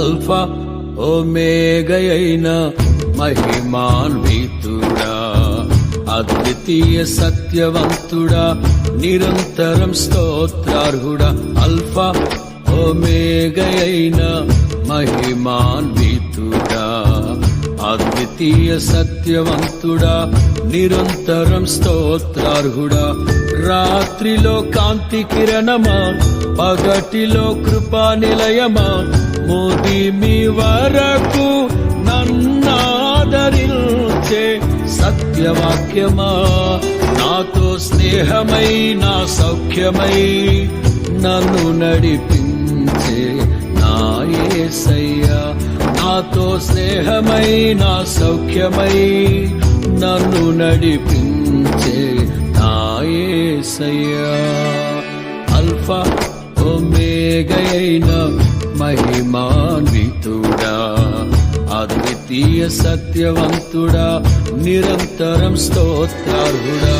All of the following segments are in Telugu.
అల్ఫా ఓమేగయైన మహిమాన్వితుడా, అద్వితీయ సత్యవంతుడా, నిరంతరం స్తోత్రార్హుడా. అల్ఫా ఓమేగయైన మహిమాన్వితుడా, అద్వితీయ సత్యవంతుడా, నిరంతరం స్తోత్రార్హుడా. రాత్రిలో కాంతి కిరణమా, పగటిలో కృపా నిలయమా, ముదిమి వరకు నన్నాదరించే సత్యవాక్యమా, నాతో స్నేహమై నా సౌఖ్యమై నన్ను నడిపించే నా యేసయ్యా. నాతో స్నేహమై నా సౌఖ్యమై నన్ను నడిపించే నా యేసయ్యా. అల్ఫా ఓమేగయైన మహిమాన్వితుడా, అద్వితీయ సత్యవంతుడా, నిరంతరం స్తోత్రార్హుడా.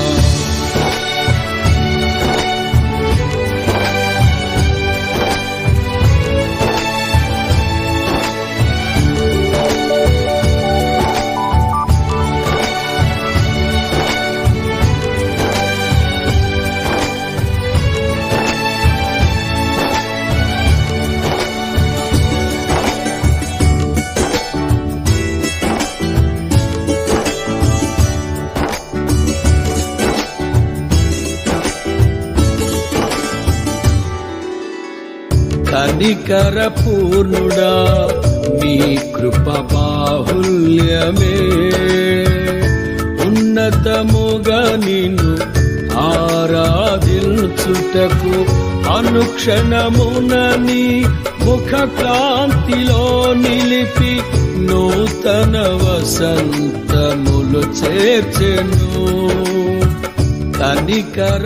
కనికర పూర్ణుడా, నీ కృప బాహుల్యమే, ఉన్నతముగా నిన్ను ఆరాధించుటకు అనుక్షణమున నీ ముఖ కాంతిలో నిలిపి నూతన వసంతములు చేర్చెను. కనికర